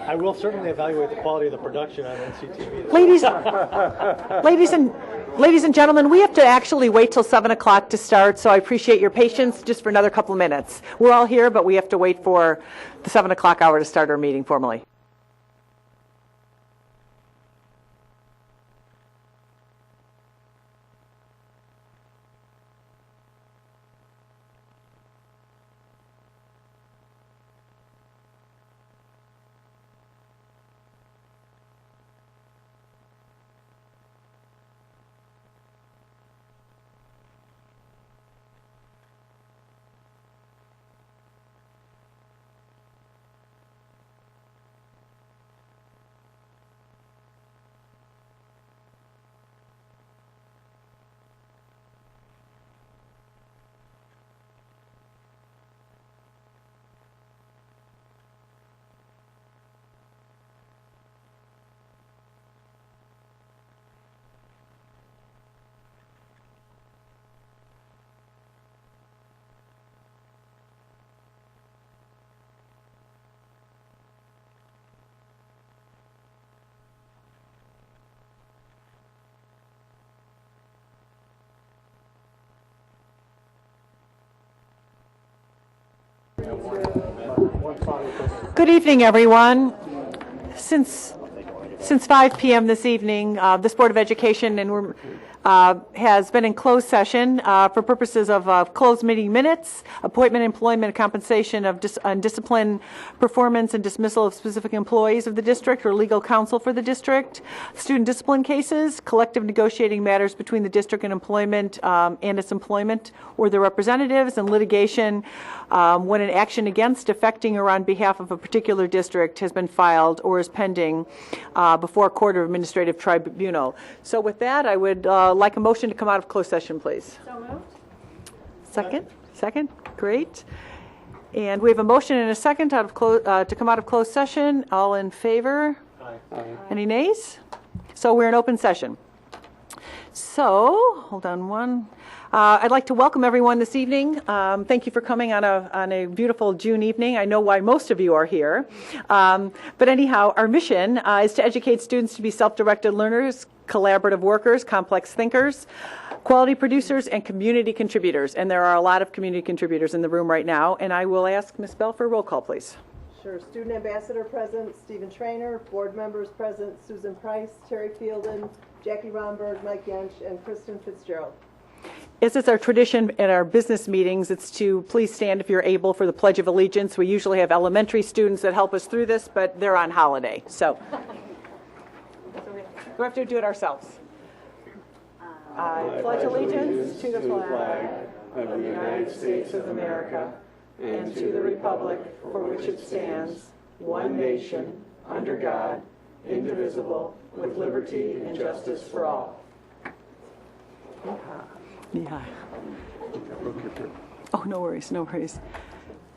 I will certainly evaluate the quality of the production on NCTV. Ladies and gentlemen, we have to actually wait till 7 o'clock to start, so I appreciate your patience just for another couple of minutes. We're all here, but we have to wait for the 7 o'clock hour to start our meeting formally. Good evening, everyone. Since 5 p.m. this evening, this Board of Education has been in closed session for purposes of closed meeting minutes, appointment, employment, compensation of discipline, performance, and dismissal of specific employees of the district or legal counsel for the district, student discipline cases, collective negotiating matters between the district and employment and its employment or their representatives, and litigation when an action against, affecting, or on behalf of a particular district has been filed or is pending before a court or administrative tribunal. So with that, I would like a motion to come out of closed session, please. So moved. Second? Second? Great. And we have a motion and a second to come out of closed session. All in favor? Aye. Any nays? So we're in open session. So, hold on one. I'd like to welcome everyone this evening. Thank you for coming on a beautiful June evening. I know why most of you are here. But anyhow, our mission is to educate students to be self-directed learners, collaborative workers, complex thinkers, quality producers, and community contributors. And there are a lot of community contributors in the room right now. And I will ask Ms. Bell for a roll call, please. Sure. Student Ambassador present, Stephen Trainer. Board members present, Susan Price, Terry Fielden, Jackie Romberg, Mike Yench, and Kristen Fitzgerald. As is our tradition at our business meetings, it's to please stand if you're able for the Pledge of Allegiance. We usually have elementary students that help us through this, but they're on holiday. So we have to do it ourselves. I pledge allegiance to the flag of the United States of America and to the republic for which it stands, one nation, under God, indivisible, with liberty and justice for all. Yeah. Oh, no worries, no worries.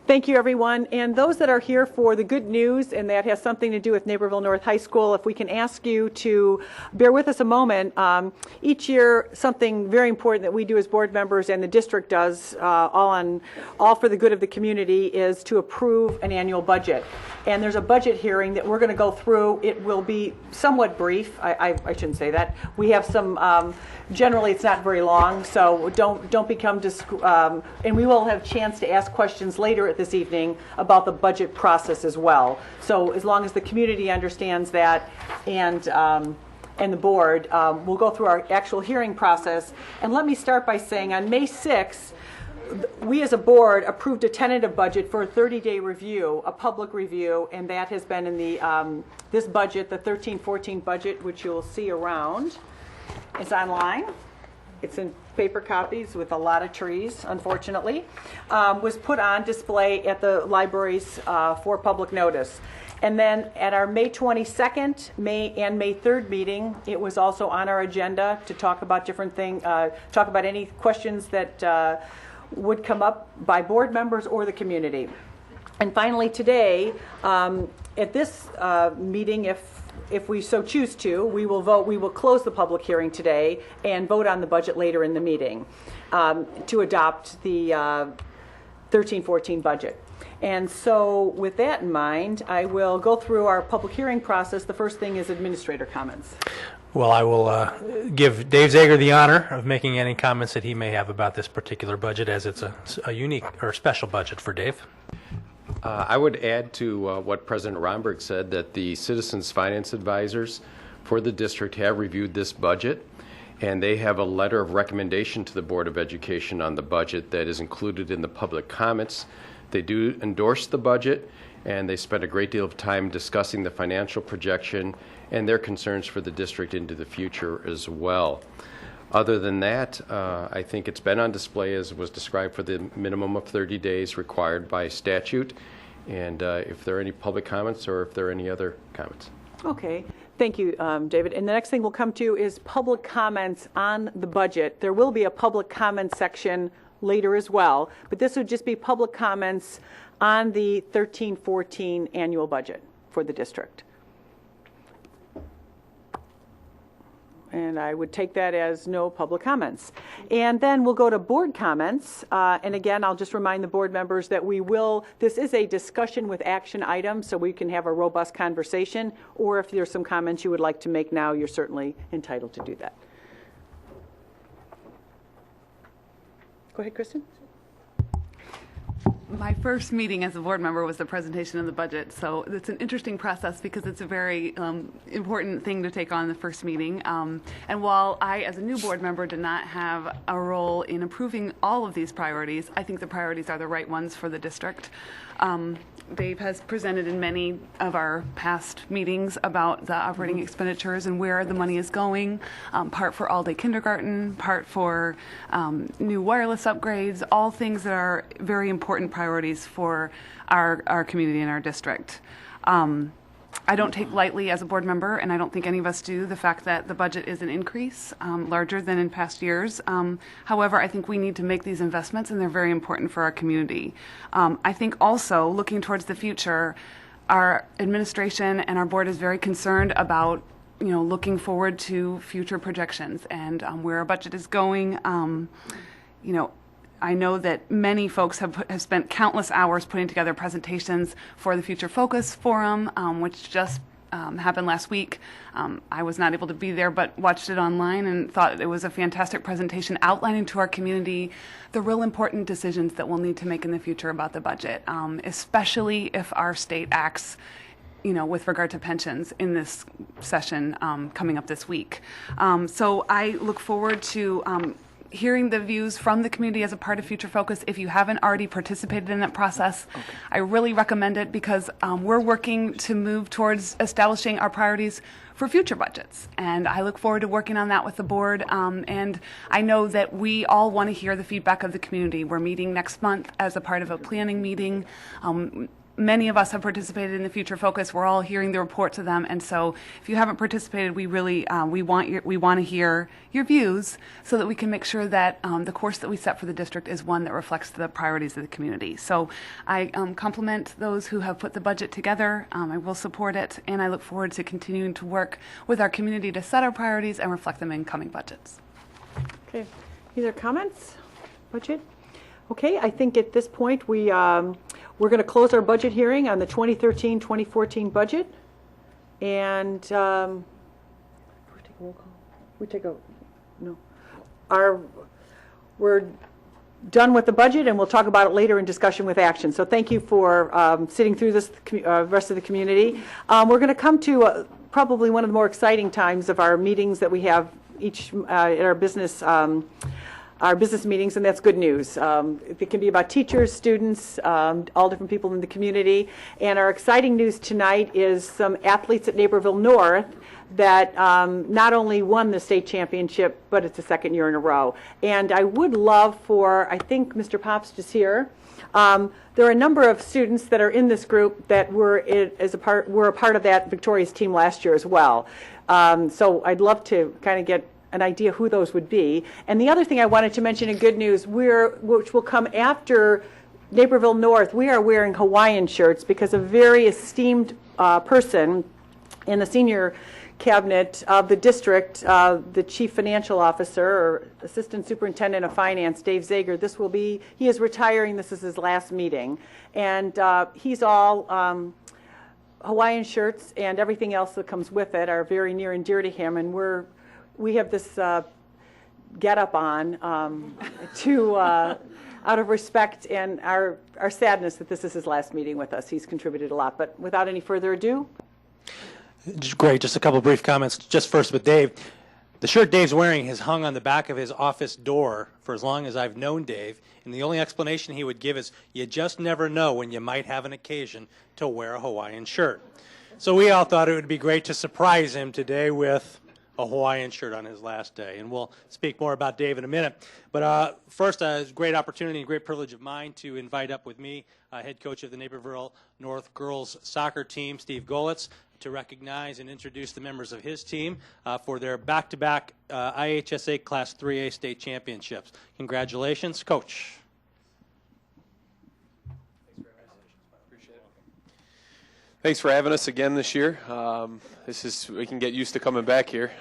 Thank you, everyone. And those that are here for the good news, and that has something to do with Naperville North High School, if we can ask you to bear with us a moment. Each year, something very important that we do as board members and the district does, all for the good of the community, is to approve an annual budget. And there's a budget hearing that we're going to go through. It will be somewhat brief. I shouldn't say that. We have some, generally it's not very long, so don't become, and we will have a chance to ask questions later this evening about the budget process as well. So as long as the community understands that and the board, we'll go through our actual hearing process. And let me start by saying on May 6th, we as a board approved a tentative budget for a 30-day review, a public review, and that has been in the this budget, the 13-14 budget, which you'll see around. It's online. It's in paper copies with a lot of trees, unfortunately, was put on display at the libraries for public notice. And then at our May 22nd and May 3rd meeting, it was also on our agenda to talk about different things, talk about any questions that would come up by board members or the community. And finally today, at this meeting, if we so choose to, we will vote. We will close the public hearing today and vote on the budget later in the meeting to adopt the 13-14 budget. And so with that in mind, I will go through our public hearing process. The first thing is administrator comments. Well, I will give Dave Zager the honor of making any comments that he may have about this particular budget, as it's a unique or special budget for Dave. I would add to what President Romberg said, that the Citizens Finance Advisors for the district have reviewed this budget, and they have a letter of recommendation to the Board of Education on the budget that is included in the public comments. They do endorse the budget, and they spent a great deal of time discussing the financial projection and their concerns for the district into the future as well. Other than that, I think it's been on display as was described for the minimum of 30 days required by statute. And if there are any public comments or if there are any other comments. Okay. Thank you, David. And the next thing we'll come to is public comments on the budget. There will be a public comment section later as well, but this would just be public comments on the 13-14 annual budget for the district. And I would take that as no public comments. And then we'll go to board comments. And again, I'll just remind the board members that this is a discussion with action items, so we can have a robust conversation. Or if there's some comments you would like to make now, you're certainly entitled to do that. Go ahead, Kristen. My first meeting as a board member was the presentation of the budget, so it's an interesting process because it's a very important thing to take on the first meeting. And while I, as a new board member, did not have a role in approving all of these priorities, I think the priorities are the right ones for the district. Dave has presented in many of our past meetings about the operating expenditures and where the money is going, part for all-day kindergarten, part for new wireless upgrades, all things that are very important priorities for our community and our district. I don't take lightly as a board member, and I don't think any of us do, the fact that the budget is an increase, larger than in past years. However, I think we need to make these investments, and they're very important for our community. I think also, looking towards the future, our administration and our board is very concerned about, looking forward to future projections and where our budget is going. I know that many folks have spent countless hours putting together presentations for the Future Focus Forum, which just happened last week. I was not able to be there, but watched it online and thought it was a fantastic presentation outlining to our community the real important decisions that we'll need to make in the future about the budget, especially if our state acts with regard to pensions in this session coming up this week. So I look forward to hearing the views from the community as a part of Future Focus. If you haven't already participated in that process, I really recommend it because we're working to move towards establishing our priorities for future budgets. And I look forward to working on that with the board. And I know that we all want to hear the feedback of the community. We're meeting next month as a part of a planning meeting. Many of us have participated in the Future Focus. We're all hearing the reports of them, and so if you haven't participated, we really we want to hear your views so that we can make sure that the course that we set for the district is one that reflects the priorities of the community. So I compliment those who have put the budget together. I will support it, and I look forward to continuing to work with our community to set our priorities and reflect them in coming budgets. Okay. Any other comments? Budget? Okay, I think at this point we're going to close our budget hearing on the 2013-2014 budget, and we're done with the budget, and we'll talk about it later in discussion with action. So thank you for sitting through this, rest of the community. We're going to come to probably one of the more exciting times of our meetings that we have each at our business meetings, and that's good news. It can be about teachers, students, all different people in the community. And our exciting news tonight is some athletes at Naperville North that not only won the state championship, but it's the second year in a row. And I would love for, I think Mr. Pops is here. There are a number of students that are in this group that were a part of that victorious team last year as well. So I'd love to kind of get an idea who those would be. And the other thing I wanted to mention in good news, which will come after Naperville North, we are wearing Hawaiian shirts because a very esteemed person in the senior cabinet of the district, the chief financial officer or assistant superintendent of finance, Dave Zager, he is retiring. This is his last meeting. And he's all Hawaiian shirts, and everything else that comes with it are very near and dear to him. And we have this get-up on out of respect and our sadness that this is his last meeting with us. He's contributed a lot. But without any further ado. Great. Just a couple brief comments. Just first with Dave. The shirt Dave's wearing has hung on the back of his office door for as long as I've known Dave, and the only explanation he would give is you just never know when you might have an occasion to wear a Hawaiian shirt. So we all thought it would be great to surprise him today with a Hawaiian shirt on his last day. And we'll speak more about Dave in a minute. But first, it's a great opportunity and great privilege of mine to invite up with me head coach of the Naperville North girls soccer team, Steve Golitz, to recognize and introduce the members of his team for their back-to-back IHSA Class 3A state championships. Congratulations, Coach. Thanks for having us again this year. We can get used to coming back here,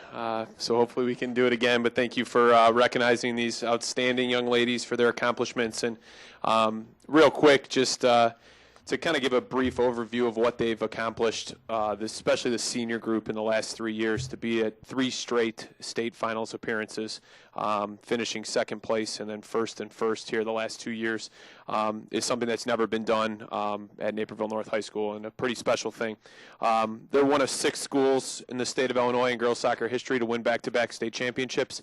so hopefully we can do it again. But thank you for recognizing these outstanding young ladies for their accomplishments. And real quick, just to to kind of give a brief overview of what they've accomplished, especially the senior group in the last 3 years, to be at 3 straight state finals appearances, finishing second place and then first here the last 2 years, is something that's never been done at Naperville North High School, and a pretty special thing. They're one of 6 schools in the state of Illinois in girls soccer history to win back-to-back state championships.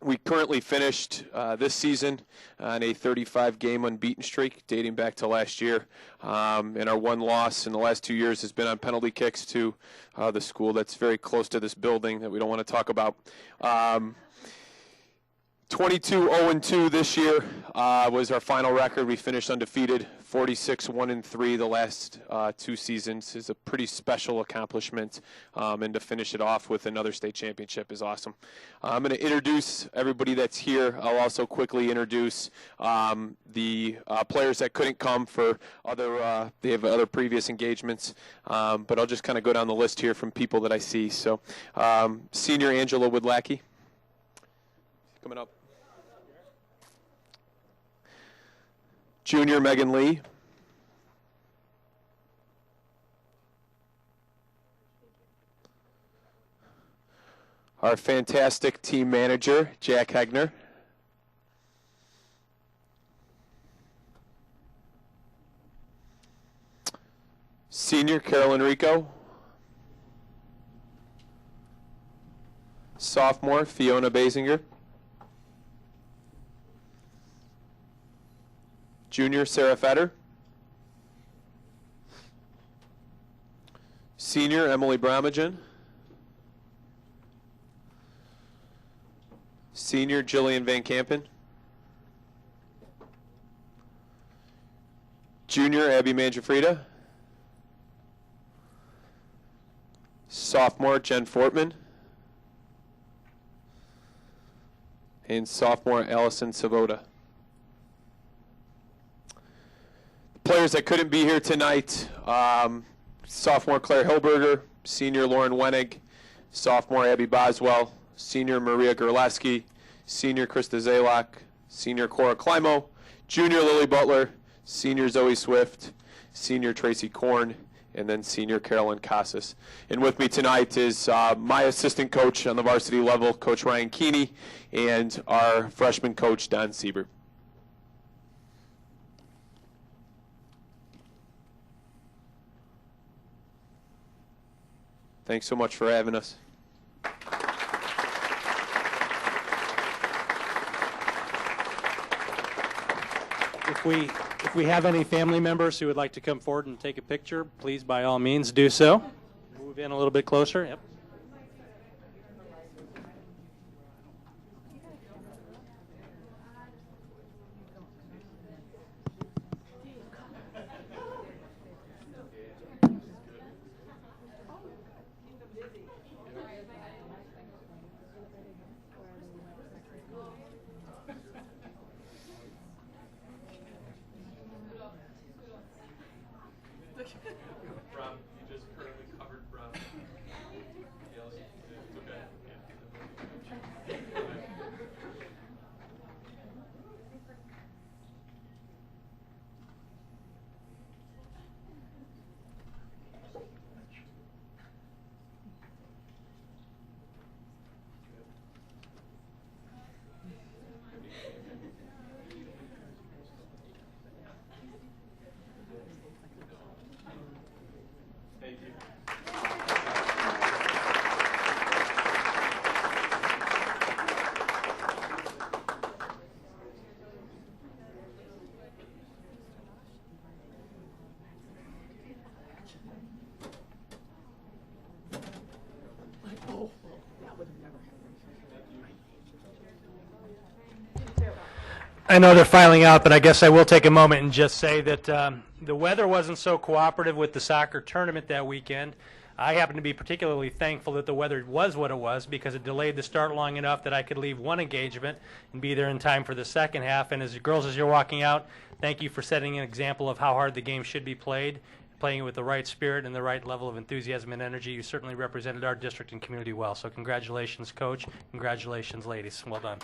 We currently finished this season on a 35-game unbeaten streak dating back to last year. And our one loss in the last 2 years has been on penalty kicks to the school that's very close to this building that we don't want to talk about. 22-0-2 this year was our final record. We finished undefeated. 46-1-3 the last 2 seasons is a pretty special accomplishment, and to finish it off with another state championship is awesome. I'm going to introduce everybody that's here. I'll also quickly introduce the players that couldn't come for they have other previous engagements, but I'll just kind of go down the list here from people that I see. So, senior Angela Woodlackey, coming up. Junior Megan Lee. Our fantastic team manager, Jack Hegner. Senior Carolyn Rico. Sophomore Fiona Basinger. Junior Sarah Fetter. Senior Emily Bramagen. Senior Jillian Van Kampen. Junior Abby Mangiafrida. Sophomore Jen Fortman. And sophomore Allison Savoda. Players that couldn't be here tonight, sophomore Claire Hilberger, senior Lauren Wenig, sophomore Abby Boswell, senior Maria Gerleski, senior Krista Zalak, senior Cora Climo, junior Lily Butler, senior Zoe Swift, senior Tracy Korn, and then senior Carolyn Casas. And with me tonight is my assistant coach on the varsity level, Coach Ryan Keeney, and our freshman coach, Don Siebert. Thanks so much for having us. If we have any family members who would like to come forward and take a picture, please by all means do so. Move in a little bit closer. Yep. I know they're filing out, but I guess I will take a moment and just say that the weather wasn't so cooperative with the soccer tournament that weekend. I happen to be particularly thankful that the weather was what it was, because it delayed the start long enough that I could leave one engagement and be there in time for the second half. And as girls, as you're walking out, thank you for setting an example of how hard the game should be played, playing it with the right spirit and the right level of enthusiasm and energy. You certainly represented our district and community well. So congratulations, Coach. Congratulations, ladies. Well done.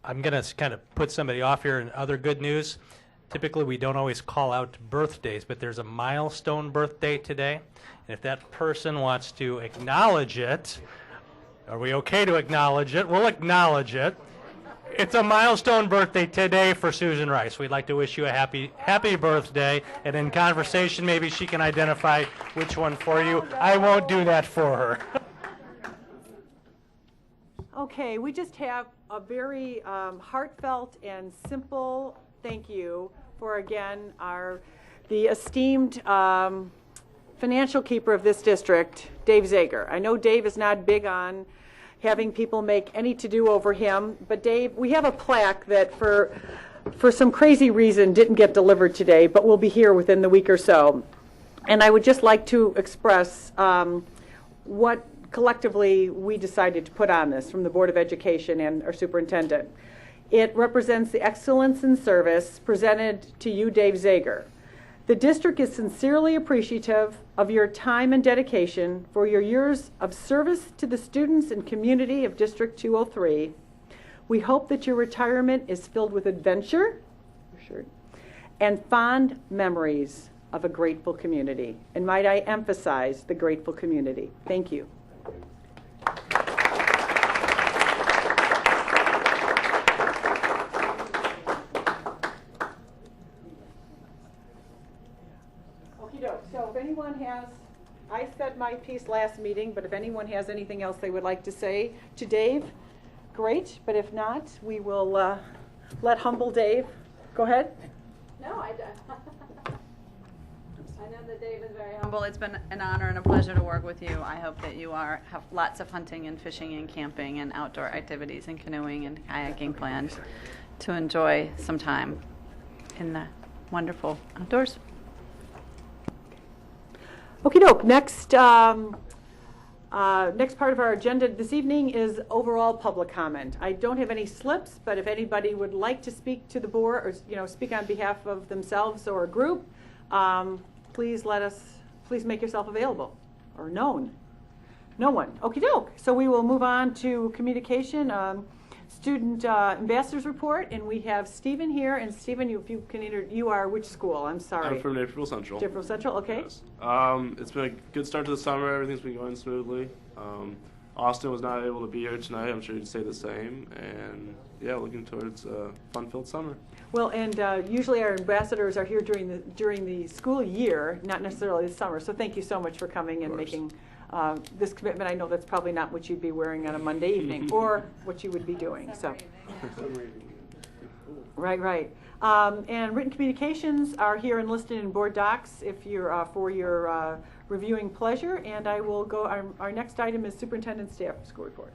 I'm going to kind of put somebody off here. And other good news, typically we don't always call out birthdays, but there's a milestone birthday today. And if that person wants to acknowledge it, are we okay to acknowledge it? We'll acknowledge it. It's a milestone birthday today for Susan Rice. We'd like to wish you a happy birthday. And in conversation, maybe she can identify which one for you. I won't do that for her. Okay, we just have a very heartfelt and simple thank you for, again, the esteemed financial keeper of this district, Dave Zager. I know Dave is not big on having people make any to-do over him, but Dave, we have a plaque that for some crazy reason didn't get delivered today, but will be here within the week or so. And I would just like to express what collectively we decided to put on this from the Board of Education and our superintendent. It represents the excellence in service presented to you, Dave Zager. The district is sincerely appreciative of your time and dedication for your years of service to the students and community of District 203. We hope that your retirement is filled with adventure and fond memories of a grateful community. And might I emphasize the grateful community. Thank you. So if anyone has, I said my piece last meeting, but if anyone has anything else they would like to say to Dave, great. But if not, we will let humble Dave. Go ahead. No, I don't. I know that Dave is very humble. It's been an honor and a pleasure to work with you. I hope that you have lots of hunting and fishing and camping and outdoor activities and canoeing and kayaking planned to enjoy some time in the wonderful outdoors. Okie doke. Next part of our agenda this evening is overall public comment. I don't have any slips, but if anybody would like to speak to the board or speak on behalf of themselves or a group, please make yourself available or known. No one. Okie doke. So we will move on to communication. Student ambassadors report, and we have Stephen here. And Stephen, if you can you are which school? I'm sorry. I'm from Naperville Central. Naperville Central, okay. Yes. It's been a good start to the summer. Everything's been going smoothly. Austin was not able to be here tonight. I'm sure you'd say the same. And yeah, looking towards a fun-filled summer. Well, and usually our ambassadors are here during the school year, not necessarily the summer. So thank you so much for coming and making this commitment. I know that's probably not what you'd be wearing on a Monday evening or what you would be doing. So, right. And written communications are here and listed in board docs if you're for your reviewing pleasure. And I will go. Our next item is superintendent staff school report.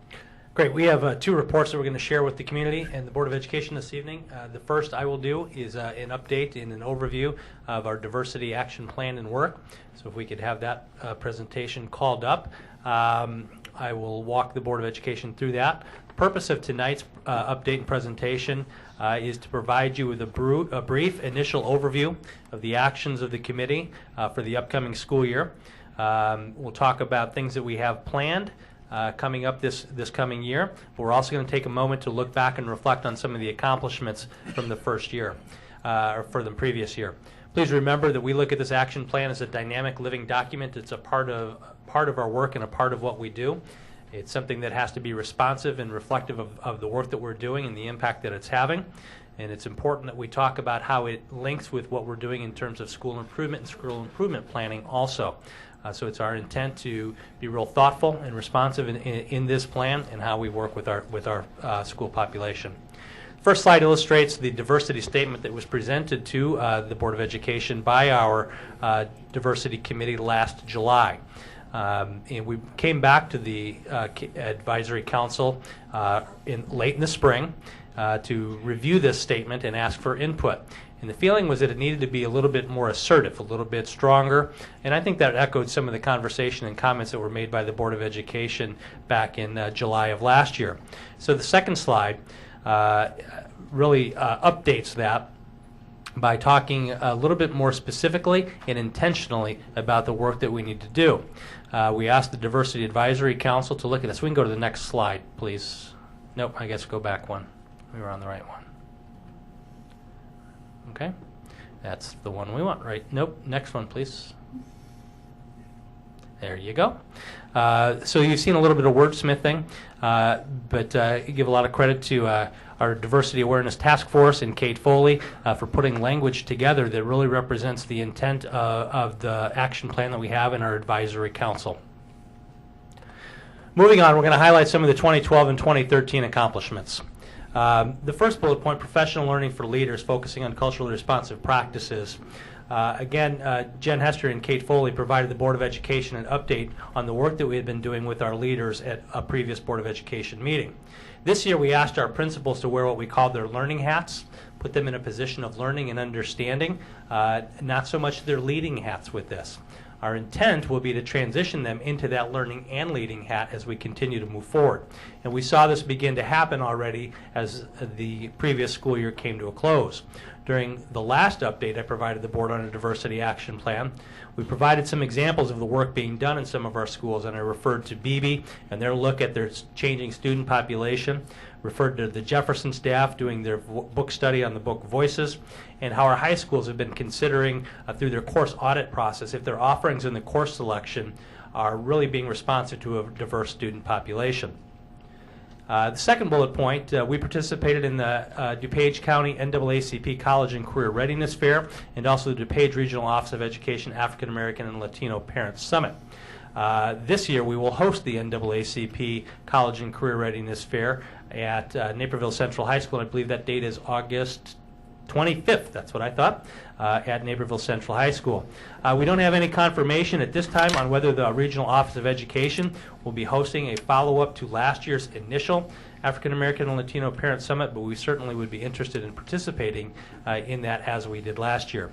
Great. We have two reports that we're going to share with the community and the Board of Education this evening. The first I will do is an update and an overview of our diversity action plan and work. So if we could have that presentation called up, I will walk the Board of Education through that. The purpose of tonight's update and presentation is to provide you with a brief initial overview of the actions of the committee for the upcoming school year. We'll talk about things that we have planned coming up this coming year. But we're also going to take a moment to look back and reflect on some of the accomplishments from the first year, or for the previous year. Please remember that we look at this action plan as a dynamic living document. It's a part of our work and a part of what we do. It's something that has to be responsive and reflective of the work that we're doing and the impact that it's having. And it's important that we talk about how it links with what we're doing in terms of school improvement and school improvement planning also. So it's our intent to be real thoughtful and responsive in this plan and how we work with our school population. First slide illustrates the diversity statement that was presented to the Board of Education by our diversity committee last July. And we came back to the advisory council late in the spring to review this statement and ask for input. And the feeling was that it needed to be a little bit more assertive, a little bit stronger. And I think that echoed some of the conversation and comments that were made by the Board of Education back in July of last year. So the second slide really updates that by talking a little bit more specifically and intentionally about the work that we need to do. We asked the Diversity Advisory Council to look at this. We can go to the next slide, please. Nope, I guess go back one. We were on the right one. Okay. That's the one we want, right? Nope. Next one, please. There you go. So you've seen a little bit of wordsmithing, but give a lot of credit to our Diversity Awareness Task Force and Kate Foley for putting language together that really represents the intent of the action plan that we have in our advisory council. Moving on, we're going to highlight some of the 2012 and 2013 accomplishments. The first bullet point, professional learning for leaders, focusing on culturally responsive practices. Again, Jen Hester and Kate Foley provided the Board of Education an update on the work that we had been doing with our leaders at a previous Board of Education meeting. This year we asked our principals to wear what we called their learning hats, put them in a position of learning and understanding, not so much their leading hats with this. Our intent will be to transition them into that learning and leading hat as we continue to move forward. And we saw this begin to happen already as the previous school year came to a close. During the last update I provided the board on a diversity action plan, we provided some examples of the work being done in some of our schools, and I referred to BB and their look at their changing student population, referred to the Jefferson staff doing their book study on the book Voices, and how our high schools have been considering through their course audit process if their offerings in the course selection are really being responsive to a diverse student population. The second bullet point, we participated in the DuPage County NAACP College and Career Readiness Fair and also the DuPage Regional Office of Education African American and Latino Parents Summit. This year we will host the NAACP College and Career Readiness Fair at Naperville Central High School. I believe that date is August 25th, that's what I thought, at Naperville Central High School. We don't have any confirmation at this time on whether the Regional Office of Education will be hosting a follow-up to last year's initial African American and Latino Parent Summit, but we certainly would be interested in participating in that as we did last year.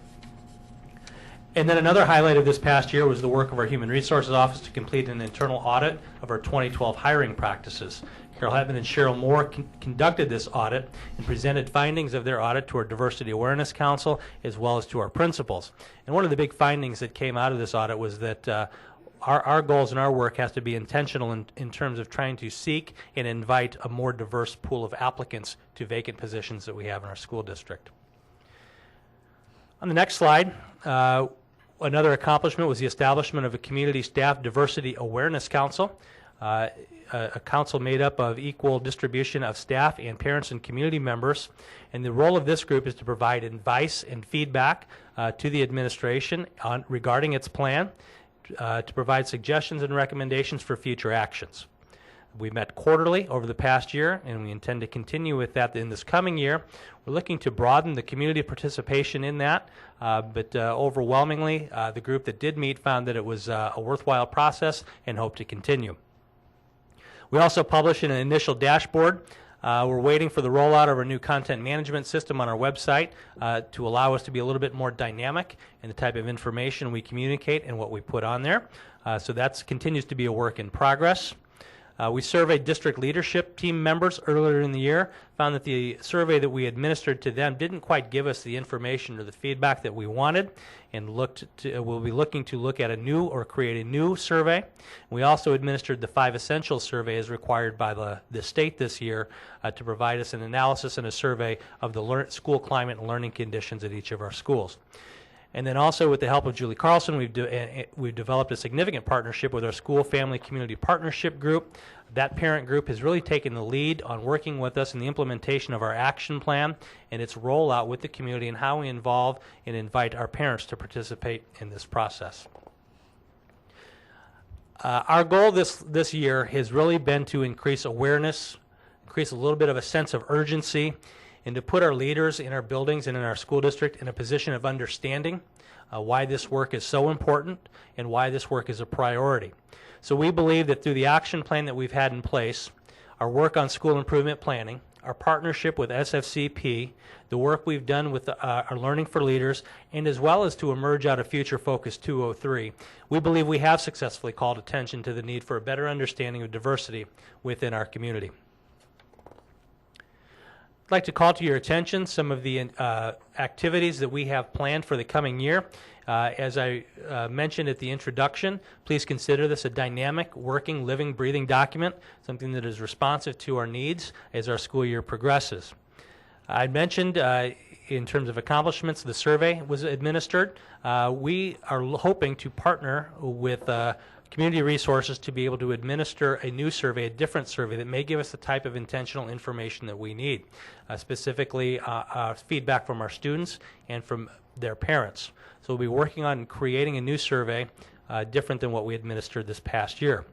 And then another highlight of this past year was the work of our Human Resources Office to complete an internal audit of our 2012 hiring practices. Carol Hetman and Cheryl Moore conducted this audit and presented findings of their audit to our Diversity Awareness Council as well as to our principals. And one of the big findings that came out of this audit was that our goals and our work has to be intentional in terms of trying to seek and invite a more diverse pool of applicants to vacant positions that we have in our school district. On the next slide, another accomplishment was the establishment of a Community Staff Diversity Awareness Council. A council made up of equal distribution of staff and parents and community members. And the role of this group is to provide advice and feedback to the administration regarding its plan, to provide suggestions and recommendations for future actions. We met quarterly over the past year, and we intend to continue with that in this coming year. We're looking to broaden the community participation in that, but overwhelmingly, the group that did meet found that it was a worthwhile process and hope to continue. We also published an initial dashboard. We're waiting for the rollout of our new content management system on our website to allow us to be a little bit more dynamic in the type of information we communicate and what we put on there. So that continues to be a work in progress. We surveyed district leadership team members earlier in the year, found that the survey that we administered to them didn't quite give us the information or the feedback that we wanted, and we'll be looking to look at a new or create a new survey. We also administered the 5 essential survey as required by the state this year to provide us an analysis and a survey of the school climate and learning conditions at each of our schools. And then also with the help of Julie Carlson, we've developed a significant partnership with our School Family Community Partnership Group. That parent group has really taken the lead on working with us in the implementation of our action plan and its rollout with the community and how we involve and invite our parents to participate in this process. Our goal this year has really been to increase awareness, increase a little bit of a sense of urgency, and to put our leaders in our buildings and in our school district in a position of understanding why this work is so important and why this work is a priority. So we believe that through the action plan that we've had in place, our work on school improvement planning, our partnership with SFCP, the work we've done with our Learning for Leaders, and as well as to emerge out of Future Focus 203, we believe we have successfully called attention to the need for a better understanding of diversity within our community. I'd like to call to your attention some of the activities that we have planned for the coming year. As I mentioned at the introduction, please consider this a dynamic, working, living, breathing document, something that is responsive to our needs as our school year progresses. I mentioned in terms of accomplishments, the survey was administered. We are hoping to partner with community resources to be able to administer a new survey, a different survey that may give us the type of intentional information that we need, specifically feedback from our students and from their parents. So we'll be working on creating a new survey different than what we administered this past year.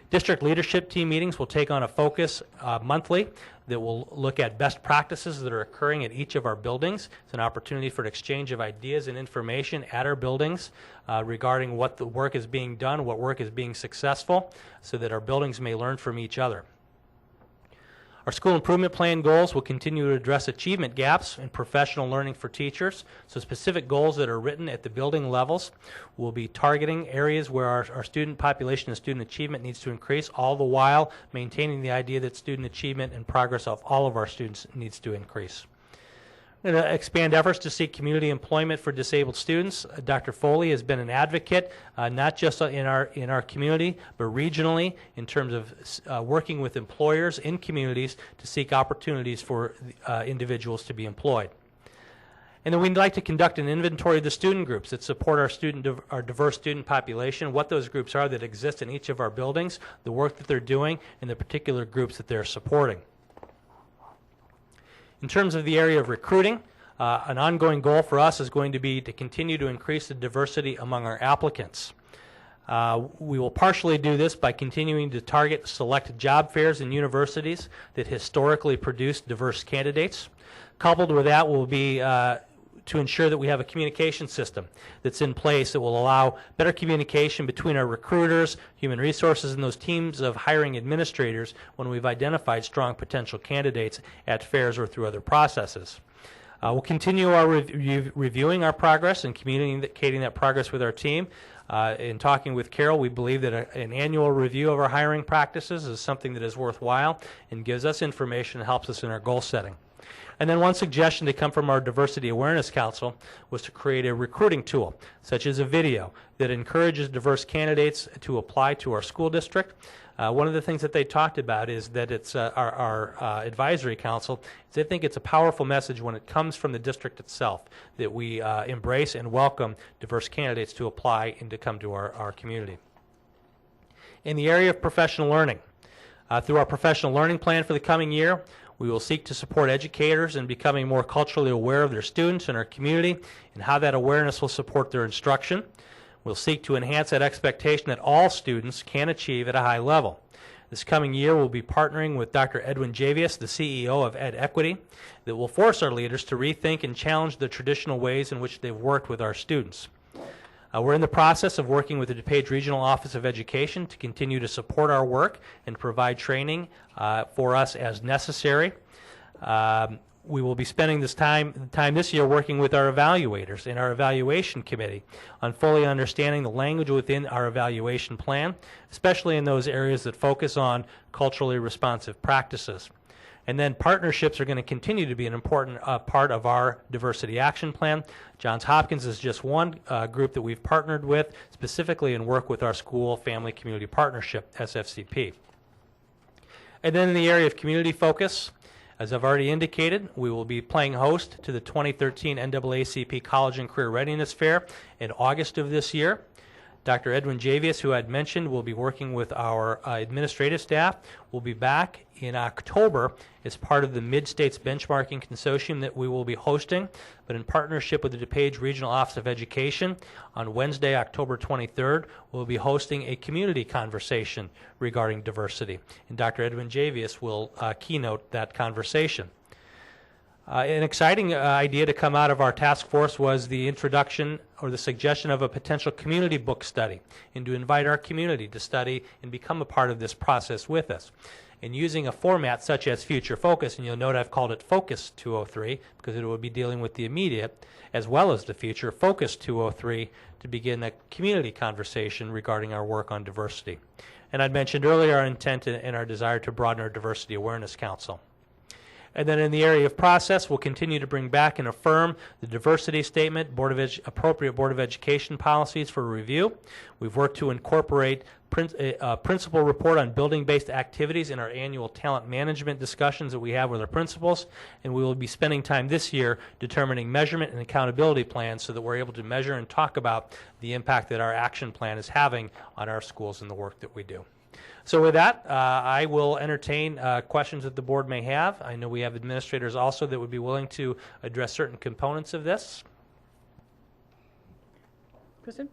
District leadership team meetings will take on a focus monthly that will look at best practices that are occurring at each of our buildings. It's an opportunity for an exchange of ideas and information at our buildings regarding what the work is being done, what work is being successful, so that our buildings may learn from each other. Our school improvement plan goals will continue to address achievement gaps in professional learning for teachers. So specific goals that are written at the building levels will be targeting areas where our student population and student achievement needs to increase, all the while maintaining the idea that student achievement and progress of all of our students needs to increase. We're going to expand efforts to seek community employment for disabled students. Dr. Foley has been an advocate, not just in our community, but regionally in terms of working with employers in communities to seek opportunities for individuals to be employed. And then we'd like to conduct an inventory of the student groups that support our diverse student population, what those groups are that exist in each of our buildings, the work that they're doing, and the particular groups that they're supporting. In terms of the area of recruiting, an ongoing goal for us is going to be to continue to increase the diversity among our applicants. We will partially do this by continuing to target select job fairs and universities that historically produce diverse candidates. Coupled with that will be to ensure that we have a communication system that's in place that will allow better communication between our recruiters, human resources, and those teams of hiring administrators when we've identified strong potential candidates at fairs or through other processes. We'll continue our reviewing our progress and communicating that progress with our team. In talking with Carol, we believe that an annual review of our hiring practices is something that is worthwhile and gives us information and helps us in our goal setting. And then one suggestion to come from our Diversity Awareness Council was to create a recruiting tool, such as a video, that encourages diverse candidates to apply to our school district. One of the things that they talked about is that it's our advisory council. They think it's a powerful message when it comes from the district itself, that we embrace and welcome diverse candidates to apply and to come to our community. In the area of professional learning, through our professional learning plan for the coming year, we will seek to support educators in becoming more culturally aware of their students and our community and how that awareness will support their instruction. We'll seek to enhance that expectation that all students can achieve at a high level. This coming year, we'll be partnering with Dr. Edwin Javius, the CEO of Ed Equity, that will force our leaders to rethink and challenge the traditional ways in which they've worked with our students. We're in the process of working with the DuPage Regional Office of Education to continue to support our work and provide training for us as necessary. We will be spending this time this year working with our evaluators in our evaluation committee on fully understanding the language within our evaluation plan, especially in those areas that focus on culturally responsive practices. And then partnerships are going to continue to be an important part of our diversity action plan. Johns Hopkins is just one group that we've partnered with, specifically in work with our school family community partnership, SFCP. And then in the area of community focus, as I've already indicated, we will be playing host to the 2013 NAACP College and Career Readiness Fair in August of this year. Dr. Edwin Javius, who I'd mentioned, will be working with our administrative staff. We'll be back in October as part of the Mid-States Benchmarking Consortium that we will be hosting, but in partnership with the DuPage Regional Office of Education. On Wednesday, October 23rd, we'll be hosting a community conversation regarding diversity, and Dr. Edwin Javius will keynote that conversation. An exciting idea to come out of our task force was the introduction or the suggestion of a potential community book study, and to invite our community to study and become a part of this process with us. And using a format such as Future Focus, and you'll note I've called it Focus 203 because it will be dealing with the immediate as well as the future, Focus 203, to begin a community conversation regarding our work on diversity. And I'd mentioned earlier our intent and our desire to broaden our Diversity Awareness Council. And then in the area of process, we'll continue to bring back and affirm the diversity statement, appropriate Board of Education policies for review. We've worked to incorporate principal report on building-based activities in our annual talent management discussions that we have with our principals, and we will be spending time this year determining measurement and accountability plans so that we're able to measure and talk about the impact that our action plan is having on our schools and the work that we do. So with that, I will entertain questions that the board may have. I know we have administrators also that would be willing to address certain components of this. Kristen?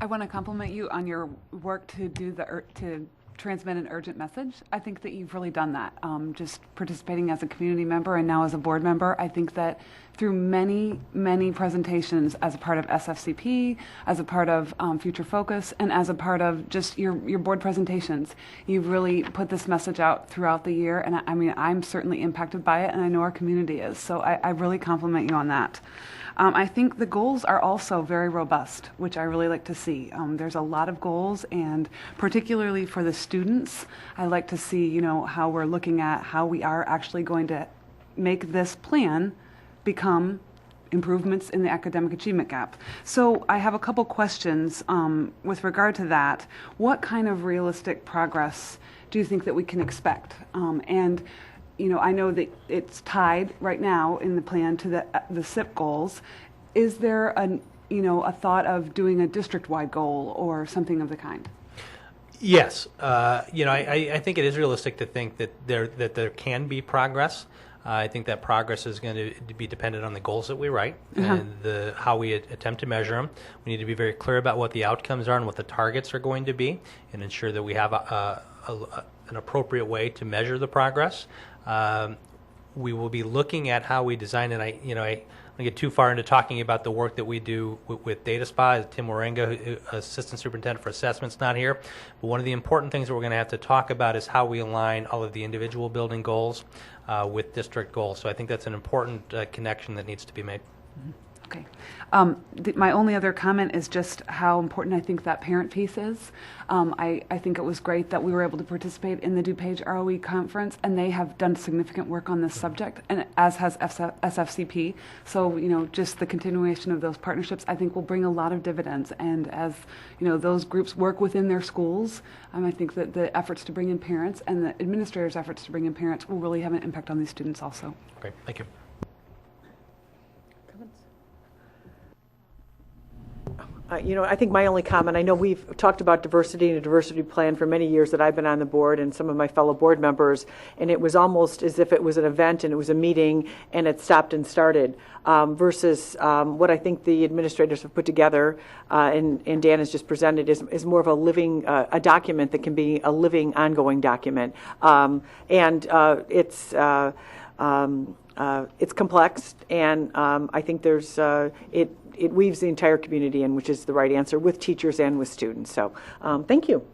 I want to compliment you on your work to do to transmit an urgent message. I think that you've really done that. Just participating as a community member and now as a board member, I think that through many, many presentations as a part of SFCP, as a part of Future Focus, and as a part of just your board presentations, you've really put this message out throughout the year. And I mean, I'm certainly impacted by it, and I know our community is. So I really compliment you on that. I think the goals are also very robust, which I really like to see. There's a lot of goals, and particularly for the students, I like to see, you know, how we're looking at how we are actually going to make this plan become improvements in the academic achievement gap. So I have a couple questions with regard to that. What kind of realistic progress do you think that we can expect? And you know, I know that it's tied right now in the plan to the SIP goals. Is there a thought of doing a district-wide goal or something of the kind? Yes, I think it is realistic to think that there can be progress. I think that progress is going to be dependent on the goals that we write and how we attempt to measure them. We need to be very clear about what the outcomes are and what the targets are going to be, and ensure that we have an appropriate way to measure the progress. We will be looking at how we design, and I don't get too far into talking about the work that we do with Data Spa. Tim Warenga, Assistant Superintendent for Assessment's not here. But one of the important things that we're going to have to talk about is how we align all of the individual building goals with district goals. So I think that's an important connection that needs to be made. Okay. My only other comment is just how important I think that parent piece is. I think it was great that we were able to participate in the DuPage ROE conference, and they have done significant work on this subject, and as has SFCP. So, you know, just the continuation of those partnerships, I think, will bring a lot of dividends. And as, you know, those groups work within their schools, I think that the efforts to bring in parents and the administrators' efforts to bring in parents will really have an impact on these students also. Great. Thank you. I think my only comment, I know we've talked about diversity and a diversity plan for many years that I've been on the board and some of my fellow board members, and it was almost as if it was an event and it was a meeting and it stopped and started, versus what I think the administrators have put together and Dan has just presented is more of a living, a document that can be a living, ongoing document. It's complex, and I think there's it weaves the entire community in, which is the right answer, with teachers and with students. So thank you.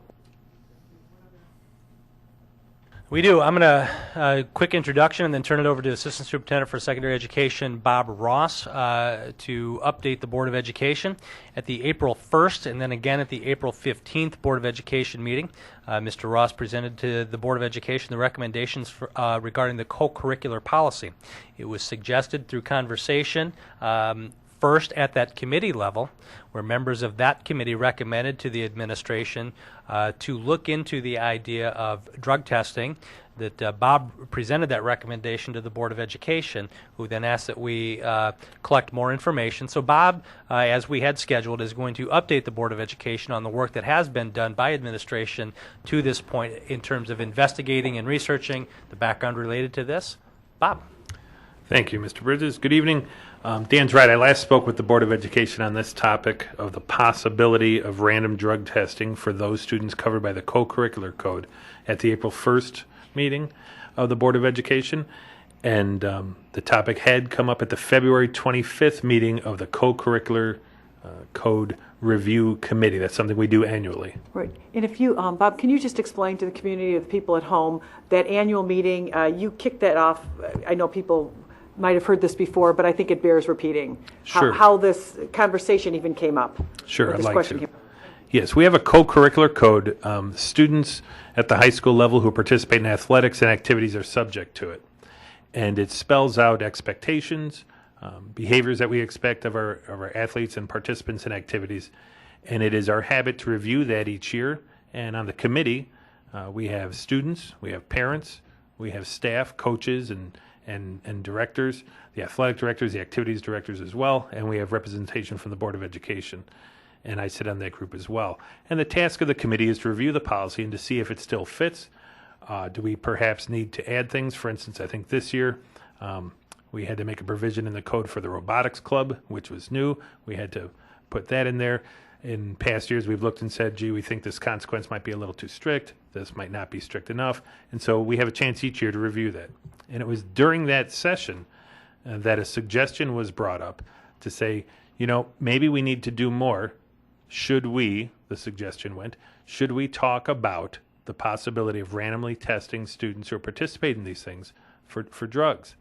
We do. I'm going to quick introduction and then turn it over to Assistant Superintendent for Secondary Education, Bob Ross, to update the Board of Education. At the April 1st and then again at the April 15th Board of Education meeting, Mr. Ross presented to the Board of Education the recommendations for, regarding the co-curricular policy. It was suggested through conversation first at that committee level, where members of that committee recommended to the administration to look into the idea of drug testing, that Bob presented that recommendation to the Board of Education, who then asked that we collect more information. So Bob, as we had scheduled, is going to update the Board of Education on the work that has been done by administration to this point in terms of investigating and researching the background related to this. Bob. Thank you, Mr. Bridges. Good evening. Dan's right. I last spoke with the Board of Education on this topic of the possibility of random drug testing for those students covered by the co-curricular code at the April 1st meeting of the Board of Education. And the topic had come up at the February 25th meeting of the co-curricular code review committee. That's something we do annually. Right. And if you, Bob, can you just explain to the community, of the people at home, that annual meeting, you kicked that off. I know people might have heard this before, but I think it bears repeating. Sure. How this conversation even came up. Sure, I'd like to. Yes, we have a co-curricular code. Students at the high school level who participate in athletics and activities are subject to it. And it spells out expectations, behaviors that we expect of our athletes and participants in activities. And it is our habit to review that each year. And on the committee, we have students, we have parents, we have staff, coaches, and directors, the athletic directors, the activities directors as well, and we have representation from the Board of Education. And I sit on that group as well. And the task of the committee is to review the policy and to see if it still fits. Do we perhaps need to add things? For instance, I think this year we had to make a provision in the code for the robotics club, which was new. We had to put that in there. In past years, we've looked and said, gee, we think this consequence might be a little too strict. This might not be strict enough. And so we have a chance each year to review that. And it was during that session that a suggestion was brought up to say, you know, maybe we need to do more. Should we, the suggestion went, should we talk about the possibility of randomly testing students who participate in these things for drugs?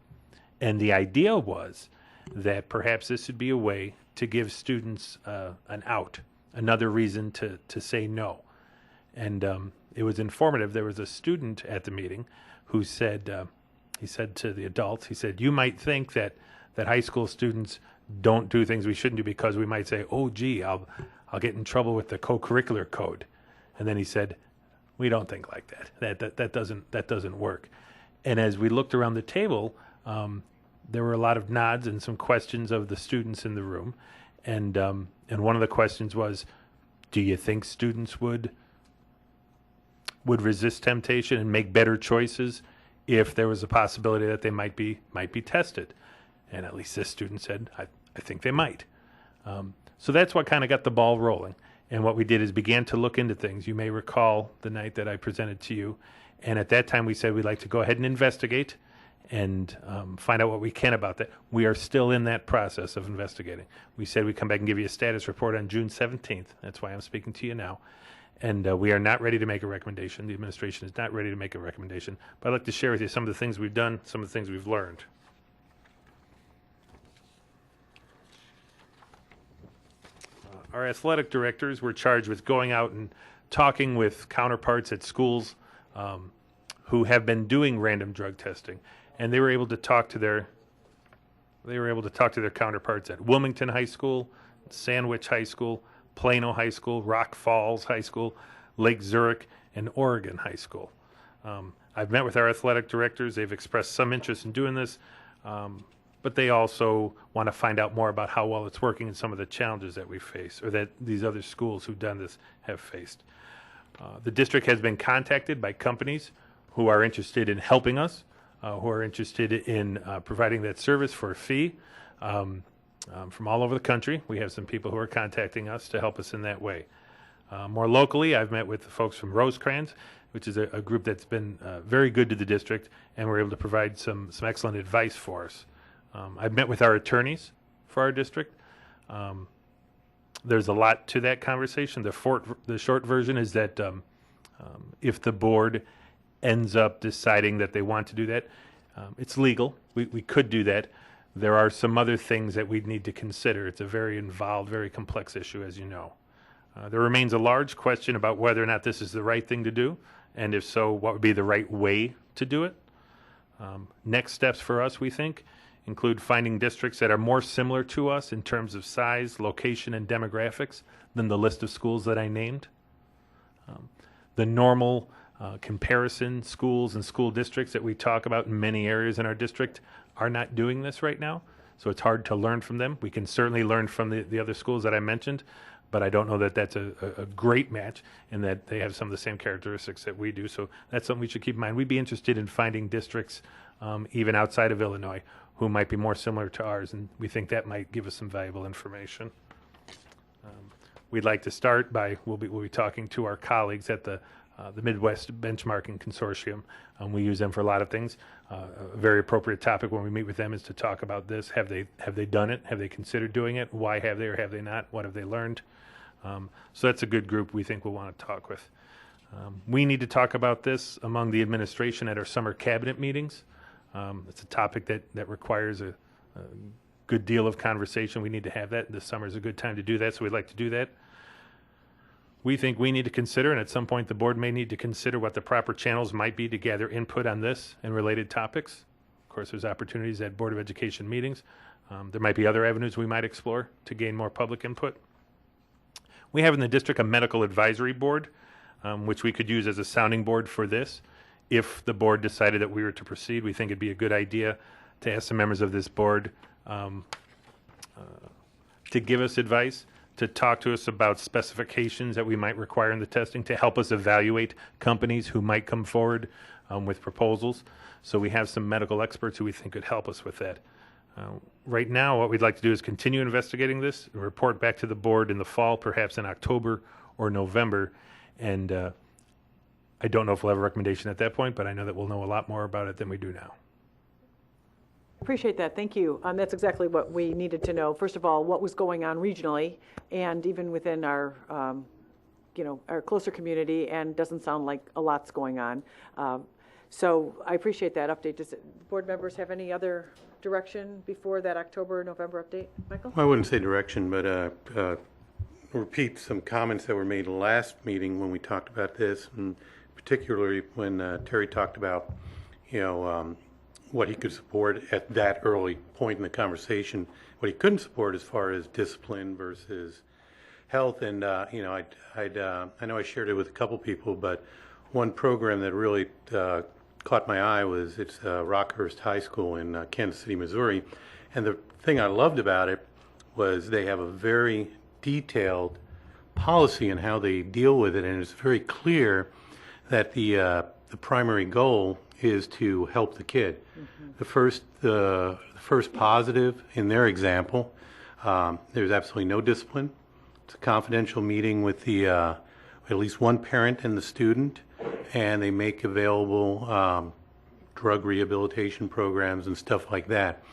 And the idea was that perhaps this would be a way to give students an out, another reason to say no. And it was informative. There was a student at the meeting who said, he said to the adults, he said, you might think that high school students don't do things we shouldn't do because we might say, oh, gee, I'll get in trouble with the co-curricular code. And then he said, we don't think like that. That doesn't work. And as we looked around the table, there were a lot of nods and some questions of the students in the room. And one of the questions was, do you think students would resist temptation and make better choices if there was a possibility that they might be tested? And at least this student said, I think they might. So that's what kind of got the ball rolling. And what we did is began to look into things. You may recall the night that I presented to you. And at that time we said we'd like to go ahead and investigate and find out what we can about that. We are still in that process of investigating. We said we'd come back and give you a status report on June 17th. That's why I'm speaking to you now. And we are not ready to make a recommendation. The administration is not ready to make a recommendation. But I'd like to share with you some of the things we've done, some of the things we've learned. Our athletic directors were charged with going out and talking with counterparts at schools who have been doing random drug testing, and they were able to talk to their counterparts at Wilmington High School, Sandwich High School, Plano High School, Rock Falls High School, Lake Zurich, and Oregon High School. I've met with our athletic directors. They've expressed some interest in doing this, but they also want to find out more about how well it's working and some of the challenges that we face, or that these other schools who've done this have faced. The district has been contacted by companies who are interested in helping us, who are interested in providing that service for a fee from all over the country. We have some people who are contacting us to help us in that way. More locally, I've met with the folks from Rosecrans, which is a group that's been very good to the district, and we're able to provide some excellent advice for us. I've met with our attorneys for our district. There's a lot to that conversation. The short version is that if the board ends up deciding that they want to do that, it's legal. We could do that. There are some other things that we'd need to consider. It's a very involved, very complex issue, as you know. There remains a large question about whether or not this is the right thing to do, and if so, what would be the right way to do it. Next steps for us, we think, include finding districts that are more similar to us in terms of size, location, and demographics than the list of schools that I named. The normal comparison schools and school districts that we talk about in many areas in our district are not doing this right now, so it's hard to learn from them. We can certainly learn from the other schools that I mentioned, but I don't know that that's a great match in that they have some of the same characteristics that we do, so that's something we should keep in mind. We'd be interested in finding districts even outside of Illinois who might be more similar to ours, and we think that might give us some valuable information. We'd like to start by, we'll be talking to our colleagues at the Midwest Benchmarking Consortium. We use them for a lot of things. A very appropriate topic when we meet with them is to talk about this. Have they done it? Have they considered doing it? Why have they or have they not? What have they learned? So that's a good group we think we'll want to talk with. We need to talk about this among the administration at our summer cabinet meetings. It's a topic that requires a good deal of conversation. We need to have that. This summer is a good time to do that, so we'd like to do that. We think we need to consider, and at some point the board may need to consider what the proper channels might be to gather input on this and related topics. Of course, there's opportunities at Board of Education meetings. There might be other avenues we might explore to gain more public input. We have in the district a medical advisory board, which we could use as a sounding board for this. If the board decided that we were to proceed, we think it'd be a good idea to ask some members of this board to give us advice, to talk to us about specifications that we might require in the testing, to help us evaluate companies who might come forward with proposals. So we have some medical experts who we think could help us with that. Right now, what we'd like to do is continue investigating this and report back to the board in the fall, perhaps in October or November. And I don't know if we'll have a recommendation at that point, but I know that we'll know a lot more about it than we do now. Appreciate that. Thank you. That's exactly what we needed to know. First of all, what was going on regionally and even within our, our closer community, and doesn't sound like a lot's going on. So I appreciate that update. Does board members have any other direction before that October, November update? Michael? I wouldn't say direction, but repeat some comments that were made last meeting when we talked about this, and particularly when Terry talked about, what he could support at that early point in the conversation, what he couldn't support as far as discipline versus health. And, I know I shared it with a couple people, but one program that really caught my eye was it's Rockhurst High School in Kansas City, Missouri. And the thing I loved about it was they have a very detailed policy in how they deal with it, and it's very clear that the primary goal is to help the kid. Mm-hmm. The first positive in their example, there's absolutely no discipline. It's a confidential meeting with the at least one parent and the student, and they make available drug rehabilitation programs and stuff like that.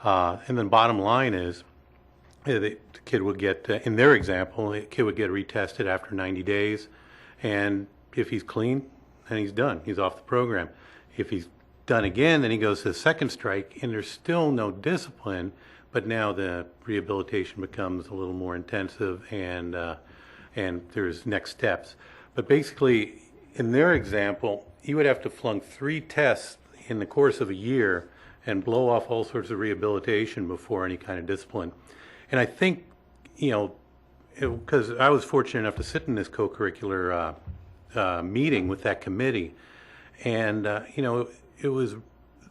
And then bottom line is, the kid would get, in their example, the kid would get retested after 90 days, and if he's clean, then he's done. He's off the program. If he's done again, then he goes to the second strike, and there's still no discipline, but now the rehabilitation becomes a little more intensive, and there's next steps. But basically, in their example, he would have to flunk 3 tests in the course of a year and blow off all sorts of rehabilitation before any kind of discipline. And I think, because I was fortunate enough to sit in this co-curricular meeting with that committee, and it was,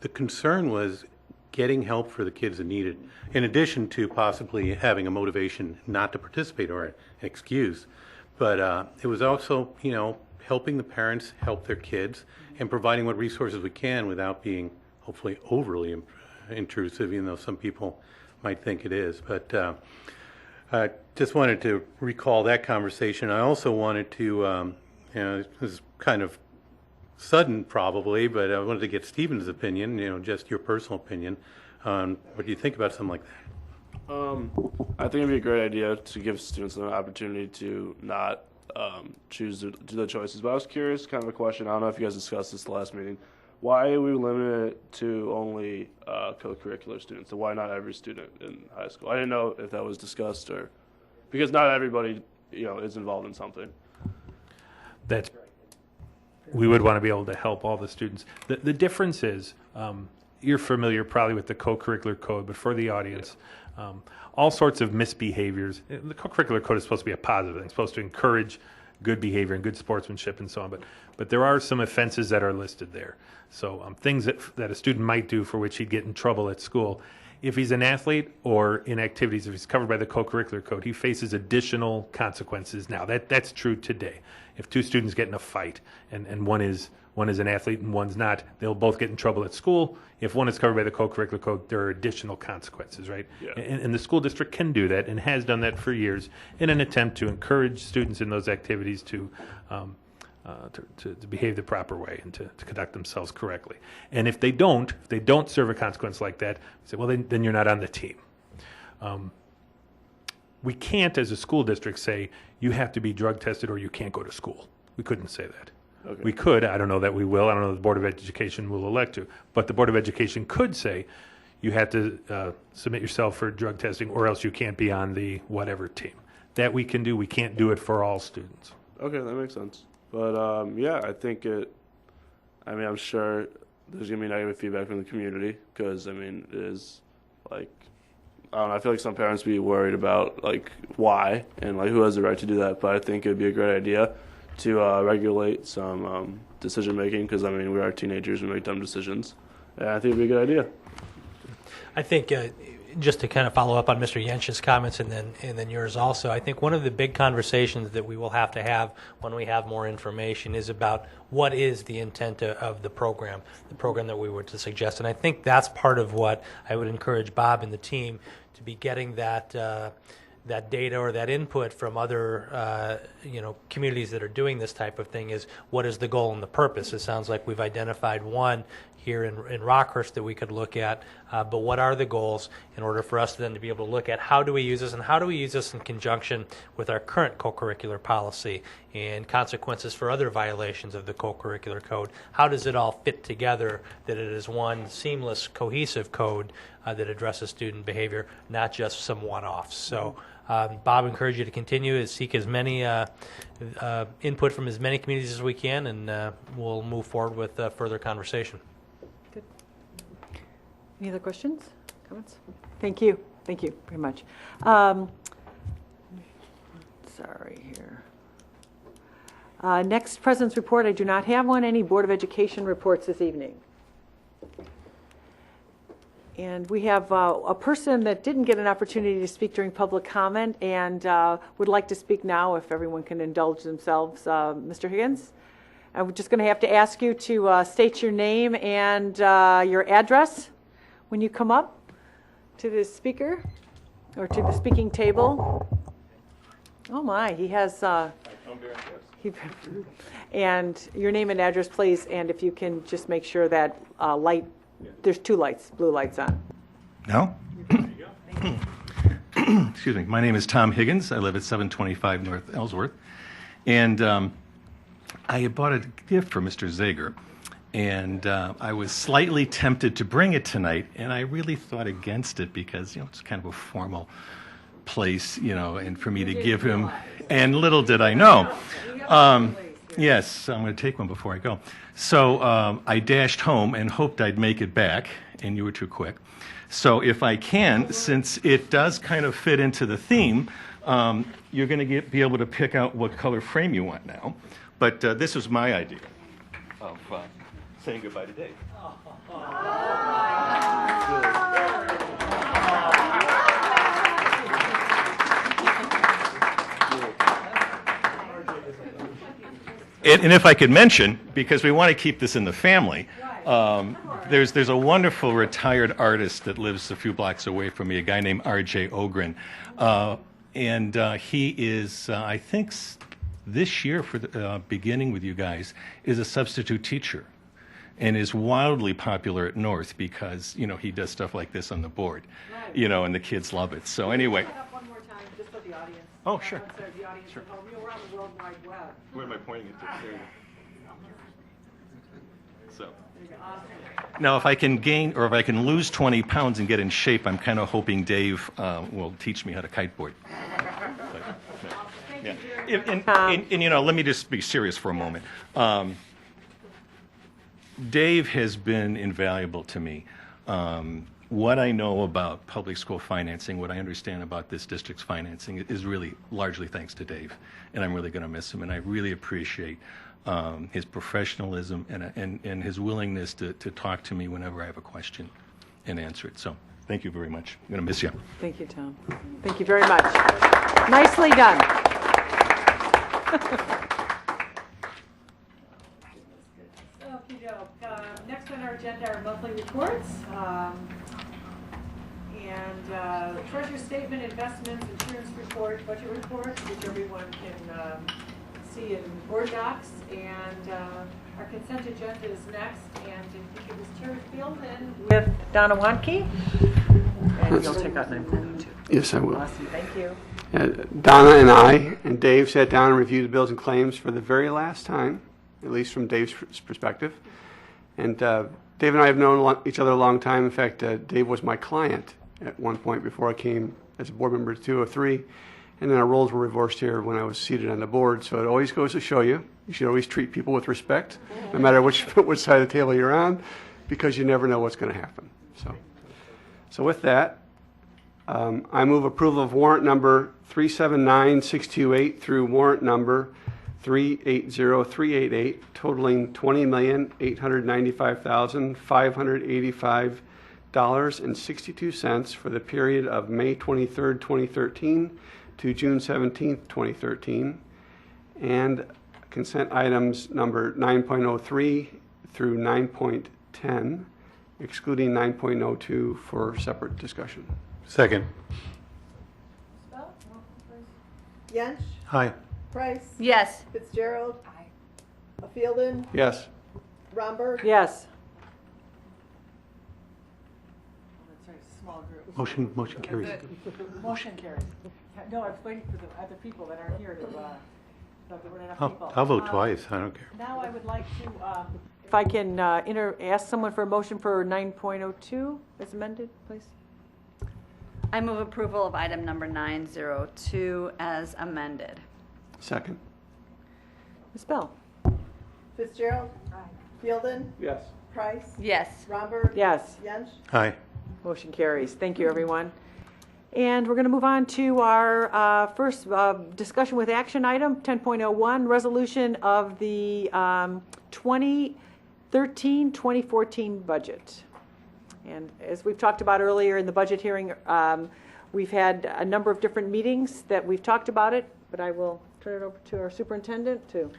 the concern was getting help for the kids that need it, in addition to possibly having a motivation not to participate or an excuse. But it was also, helping the parents help their kids and providing what resources we can without being hopefully overly intrusive, even though some people might think it is. But I just wanted to recall that conversation. I also wanted to, this is kind of sudden probably, but I wanted to get Stephen's opinion, just your personal opinion on what do you think about something like that? I think it'd be a great idea to give students an opportunity to not choose to do the choices. But I was curious, kind of a question. I don't know if you guys discussed this the last meeting. Why are we limited it to only co-curricular students? So why not every student in high school? I didn't know if that was discussed, or because not everybody, is involved in something. That's we would want to be able to help all the students. The difference is, you're familiar probably with the co-curricular code, but for the audience, all sorts of misbehaviors. The co-curricular code is supposed to be a positive thing. It's supposed to encourage good behavior and good sportsmanship and so on. But there are some offenses that are listed there. So things that a student might do for which he'd get in trouble at school. If he's an athlete or in activities, if he's covered by the co-curricular code, he faces additional consequences now. That's true today. If 2 students get in a fight and one is an athlete and one's not, they'll both get in trouble at school. If one is covered by the co-curricular code, there are additional consequences, right? Yeah. And the school district can do that and has done that for years in an attempt to encourage students in those activities to behave the proper way and to conduct themselves correctly. And if they don't serve a consequence like that, we say, well, then you're not on the team. We can't, as a school district, say you have to be drug tested or you can't go to school. We couldn't say that. Okay. We could. I don't know that we will. I don't know that the Board of Education will elect to. But the Board of Education could say you have to submit yourself for drug testing or else you can't be on the whatever team. That we can do. We can't do it for all students. Okay, that makes sense. But, I think I'm sure there's going to be negative feedback from the community because, it is, I don't know, I feel like some parents be worried about like why and like who has the right to do that. But I think it would be a great idea to regulate some decision making, because I mean we are teenagers, we make dumb decisions, and I think it'd be a good idea. I think just to kind of follow up on Mr. Jensch's comments and then yours also, I think one of the big conversations that we will have to have when we have more information is about what is the intent of the program that we were to suggest. And I think that's part of what I would encourage Bob and the team to be getting that data or that input from other communities that are doing this type of thing. Is what is the goal and the purpose? It sounds like we've identified one here in Rockhurst that we could look at, but what are the goals in order for us then to be able to look at how do we use this, and how do we use this in conjunction with our current co-curricular policy and consequences for other violations of the co-curricular code. How does it all fit together that it is one seamless, cohesive code that addresses student behavior, not just some one-offs. So Bob, I encourage you to continue to seek as many input from as many communities as we can, and we'll move forward with further conversation. Good. Any other questions, comments? Thank you very much. Sorry here. Next, President's report. I do not have one. Any Board of Education reports this evening? And we have a person that didn't get an opportunity to speak during public comment and would like to speak now if everyone can indulge themselves. Mr. Higgins, I'm just going to have to ask you to state your name and your address when you come up to the speaker or to the speaking table. Oh my, he has... and your name and address, please, and if you can just make sure that light... There's two lights, blue lights on. No? Excuse me. My name is Tom Higgins. I live at 725 North Ellsworth. And I had bought a gift for Mr. Zager. And I was slightly tempted to bring it tonight. And I really thought against it because, it's kind of a formal place, and for me to give him. And little did I know. Yes, I'm going to take one before I go. So I dashed home and hoped I'd make it back, and you were too quick. So if I can, since it does kind of fit into the theme, you're going to be able to pick out what color frame you want now. But this was my idea of saying goodbye to Dave. And if I could mention, because we want to keep this in the family, there's a wonderful retired artist that lives a few blocks away from me, a guy named R.J. Ogren. And he is, I think, this year, for the, beginning with you guys, is a substitute teacher and is wildly popular at North because, he does stuff like this on the board, and the kids love it. So anyway. One more time, just for the audience. Oh, sure. The audience at home. You're around the World Wide Web. Where am I pointing it to? There you go. So. Now, if I can gain or if I can lose 20 pounds and get in shape, I'm kind of hoping Dave will teach me how to kiteboard. Yeah. And let me just be serious for a moment. Dave has been invaluable to me. What I know about public school financing, what I understand about this district's financing is really largely thanks to Dave, and I'm really going to miss him, and I really appreciate his professionalism and his willingness to talk to me whenever I have a question and answer it. So thank you very much. I'm going to miss you. Thank you, Tom. Thank you very much. Nicely done. Next on our agenda are monthly reports. And treasury statement, investments, insurance report, budget report, which everyone can see in board docs. And our consent agenda is next. And I think it was Terry Fieldman with Donna Wanke. And you'll take out 9.02. Yes, I will. Awesome, thank you. Donna and I and Dave sat down and reviewed the bills and claims for the very last time, at least from Dave's perspective. And Dave and I have known each other a long time. In fact, Dave was my client at one point before I came as a board member 203. And then our roles were reversed here when I was seated on the board. So it always goes to show you should always treat people with respect, no matter which side of the table you're on, because you never know what's going to happen. So with that, I move approval of warrant number 379628 through warrant number 380388, totaling $20,895,585.62 for the period of May 23rd, 2013 to June 17th, 2013, and consent items number 9.03 through 9.10, excluding 9.02 for separate discussion. Second. Yench, Aye. Price, Yes. Fitzgerald, Fielden, Yes. Romberg, Yes. Small group. Motion carries. Motion carries. No, I was waiting for the other people that aren't here to, so there weren't enough people. I'll vote twice. I don't care. Now I would like to, if I can ask someone for a motion for 9.02 as amended, please. I move approval of item number 902 as amended. Second. Ms. Bell? Fitzgerald, Fielden, Yes. Price, Yes. Romberg, Yes. Yench, Aye. Motion carries. Thank you, everyone. And we're going to move on to our first discussion with action item, 10.01, resolution of the 2013-2014 budget. And as we've talked about earlier in the budget hearing, we've had a number of different meetings that we've talked about it, but I will turn it over to our superintendent to.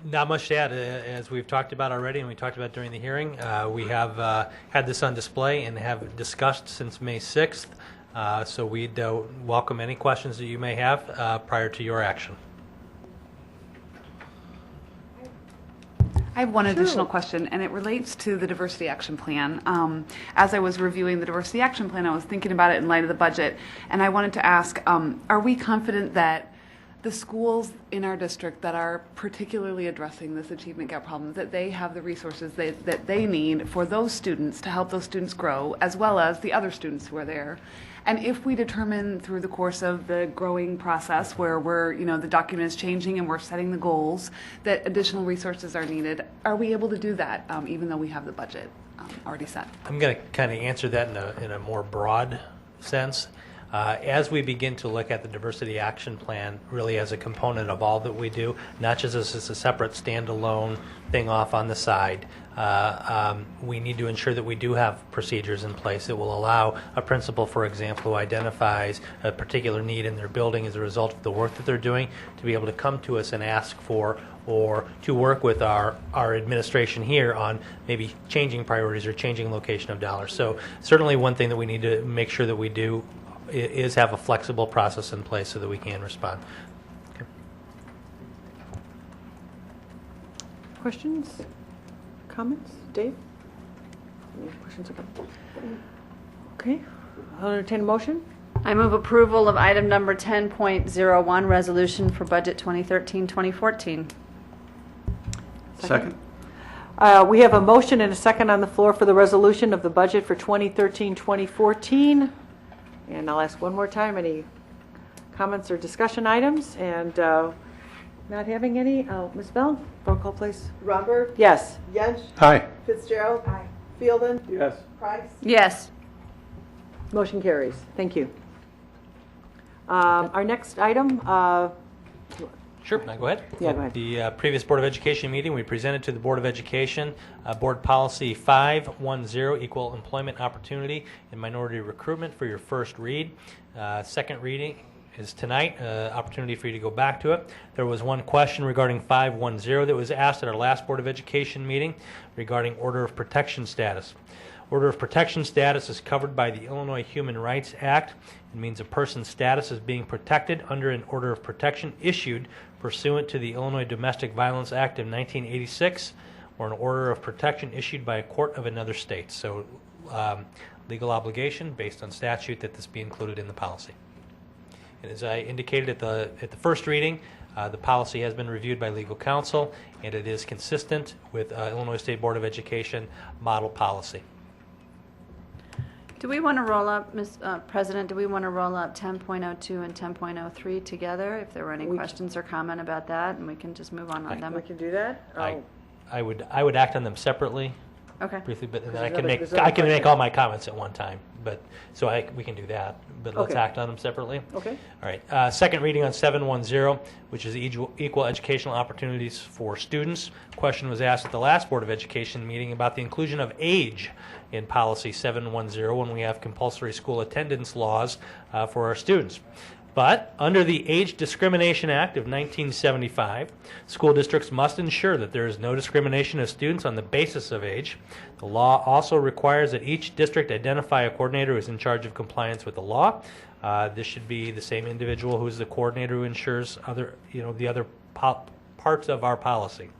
Not much to add. As we've talked about already and we talked about during the hearing, we have had this on display and have discussed since May 6th. So we'd welcome any questions that you may have prior to your action. I have one additional question, and it relates to the Diversity Action Plan. As I was reviewing the Diversity Action Plan, I was thinking about it in light of the budget, and I wanted to ask, are we confident that the schools in our district that are particularly addressing this achievement gap problem, that they have the resources that they need for those students to help those students grow, as well as the other students who are there? And if we determine through the course of the growing process where we're, the document is changing and we're setting the goals, that additional resources are needed, are we able to do that even though we have the budget already set? I'm going to kind of answer that in a more broad sense. As we begin to look at the Diversity Action Plan really as a component of all that we do, not just as a separate standalone thing off on the side, we need to ensure that we do have procedures in place that will allow a principal, for example, who identifies a particular need in their building as a result of the work that they're doing, to be able to come to us and ask for or to work with our administration here on maybe changing priorities or changing location of dollars. So certainly one thing that we need to make sure that we do is have a flexible process in place so that we can respond. Okay. Questions? Comments? Dave? Any questions about? Okay. I'll entertain a motion. I move approval of item number 10.01, resolution for budget 2013-2014. Second. We have a motion and a second on the floor for the resolution of the budget for 2013-2014. And I'll ask one more time, any comments or discussion items? And not having any, Ms. Bell, roll call, please. Romberg, Yes. Yench, Aye. Fitzgerald, Fielden, Yes. Price, Yes. Motion carries. Thank you. Our next item, Sure, now go ahead. Yeah, go ahead. At the previous Board of Education meeting, we presented to the Board of Education Board Policy 510, Equal Employment Opportunity and Minority Recruitment, for your first read. Second reading is tonight, opportunity for you to go back to it. There was one question regarding 510 that was asked at our last Board of Education meeting regarding Order of Protection status. Order of Protection status is covered by the Illinois Human Rights Act. It means a person's status is being protected under an order of protection issued pursuant to the Illinois Domestic Violence Act of 1986 or an order of protection issued by a court of another state. So legal obligation based on statute that this be included in the policy. And as I indicated at the first reading, the policy has been reviewed by legal counsel and it is consistent with Illinois State Board of Education model policy. Do we want to roll up, Ms. President, do we want to roll up 10.02 and 10.03 together? If there were any questions or comment about that, and we can just move on them. we can do that. I would act on them separately. Okay. briefly, but then There's another I can make question. all my comments at one time. But so we can do that. But let's Okay. act on them separately. Okay. All right. Second reading on 710, which is equal educational opportunities for students. Question was asked at the last Board of Education meeting about the inclusion of age in policy 710 when we have compulsory school attendance laws for our students. But under the Age Discrimination Act of 1975, school districts must ensure that there is no discrimination of students on the basis of age. The law also requires that each district identify a coordinator who is in charge of compliance with the law. This should be the same individual who is the coordinator who ensures the other parts of our policy.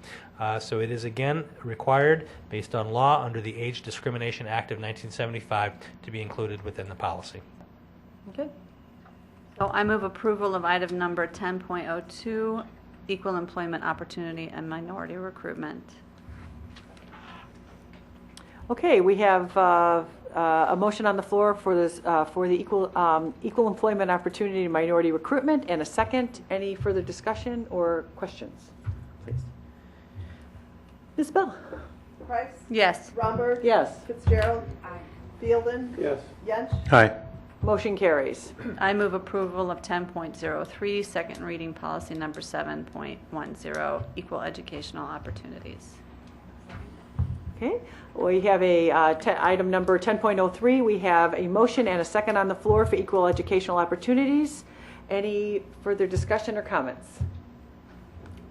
So it is again required, based on law, under the Age Discrimination Act of 1975, to be included within the policy. Okay. So I move approval of item number 10.02, equal employment opportunity and minority recruitment. Okay, we have a motion on the floor for this for the equal employment opportunity and minority recruitment, and a second. Any further discussion or questions, please? Ms. Bell? Price? Yes. Romberg? Yes. Fitzgerald? Fielden? Yes. Yench? Aye. Motion carries. I move approval of 10.03, second reading policy number 7.10, equal educational opportunities. Okay, we have item number 10.03. We have a motion and a second on the floor for equal educational opportunities. Any further discussion or comments?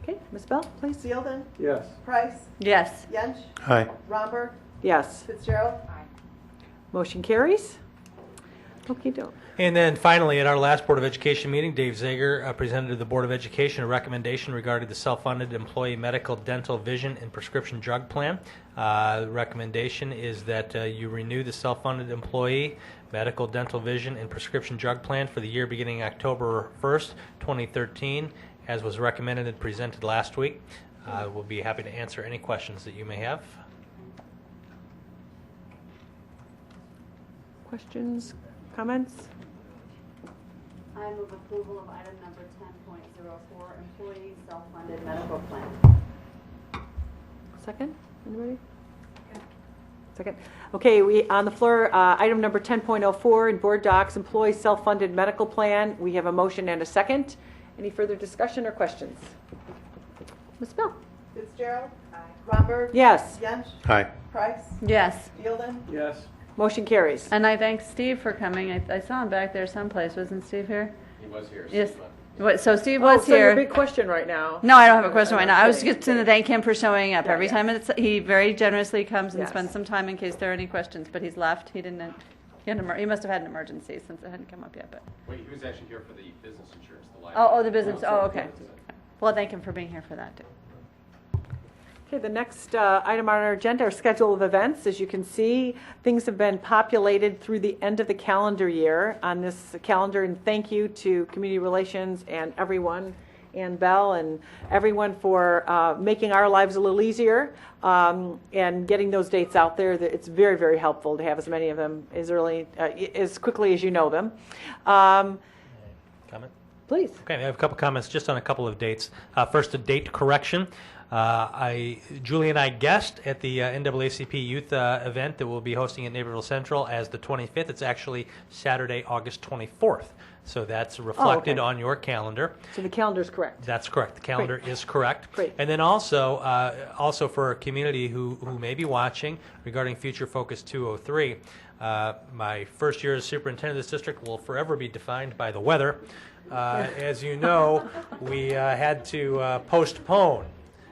Okay, Ms. Bell, please. Fielden? Yes. Price? Yes. Yench? Aye. Romberg? Yes. Fitzgerald? Motion carries. Okey-doke. And then finally, at our last Board of Education meeting, Dave Zager presented to the Board of Education a recommendation regarding the self-funded employee medical, dental, vision, and prescription drug plan. The recommendation is that you renew the self-funded employee medical, dental, vision, and prescription drug plan for the year beginning October 1st, 2013, as was recommended and presented last week. We'll be happy to answer any questions that you may have. Questions, comments? I move approval of item number 10.04, employee self-funded medical plan. Second, anybody? Second. Okay, on the floor, item number 10.04 in Board Docs, employee self-funded medical plan. We have a motion and a second. Any further discussion or questions? Ms. Bell? Fitzgerald? Aye. Romberg? Yes. Yench? Aye. Price? Yes. Fielden? Yes. Motion carries. And I thank Steve for coming. I saw him back there someplace. Wasn't Steve here? He was here. Yes. So Steve Oh, was so your here. big question right now. No, I don't have a question right now. I was kidding. just going to thank him for showing up. Yeah, Every yeah. time he very generously comes and Yes. spends some time in case there are any questions, but he's left. He must have had an emergency since it hadn't come up yet. But Wait, he was actually here for the business insurance, the life. oh, the business. Oh, okay. Well, thank him for being here for that too. Okay, the next item on our agenda are schedule of events. As you can see, things have been populated through the end of the calendar year on this calendar, and thank you to Community Relations and everyone, and Bell and everyone for making our lives a little easier and getting those dates out there. It's very, very helpful to have as many of them as quickly as you know them. Comment? Please. Okay, I have a couple comments just on a couple of dates. First, a date correction. Julie and I guessed at the NAACP Youth event that we'll be hosting at Naperville Central as the 25th. It's actually Saturday, August 24th. So that's reflected on your calendar. So the calendar is correct. That's correct. The calendar is correct. Great. And then also for a community who may be watching regarding Future Focus 203, my first year as superintendent of this district will forever be defined by the weather. As you know, we had to postpone,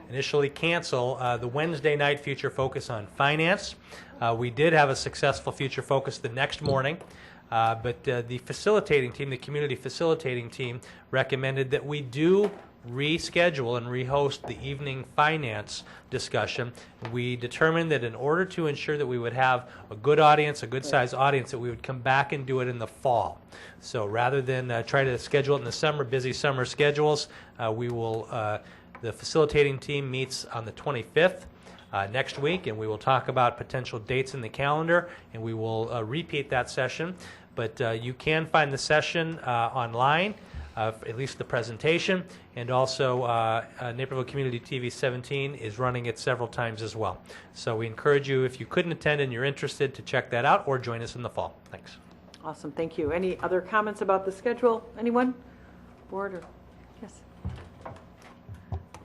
initially cancel, the Wednesday night Future Focus on finance. We did have a successful Future Focus the next morning. But the facilitating team, the community facilitating team, recommended that we do reschedule and rehost the evening finance discussion. We determined that in order to ensure that we would have a good audience, a good sized audience, that we would come back and do it in the fall. So rather than try to schedule it in the summer, busy summer schedules, the facilitating team meets on the 25th. Next week, and we will talk about potential dates in the calendar, and we will repeat that session. But you can find the session online at least the presentation, and also Naperville Community TV 17 is running it several times as well. So we encourage you, if you couldn't attend and you're interested, to check that out or join us in the fall. Thanks. Awesome, thank you. Any other comments about the schedule? Anyone? Board or, yes?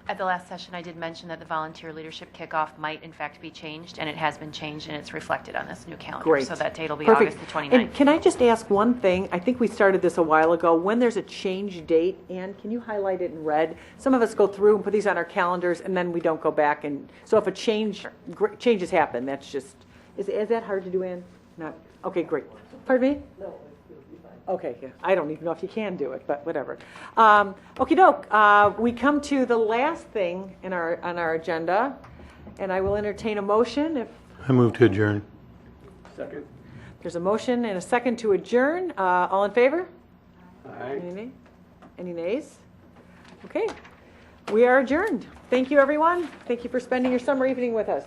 At the last session, I did mention that the volunteer leadership kickoff might in fact be changed, and it has been changed, and it's reflected on this new calendar. Great. So that date will be Perfect. August the 29th. And can I just ask one thing? I think we started this a while ago. When there's a change date, Ann, can you highlight it in red? Some of us go through and put these on our calendars, and then we don't go back. And so if a changes happen, that's just, is that hard to do, Ann? Not, okay, great. Pardon me? No. Okay, yeah. I don't even know if you can do it, but whatever. Okie doke. We come to the last thing on our agenda, and I will entertain a motion if I move to adjourn. Second. there's a motion and a second to adjourn. All in favor? Aye. Any nays? Okay. We are adjourned. Thank you, everyone. Thank you for spending your summer evening with us.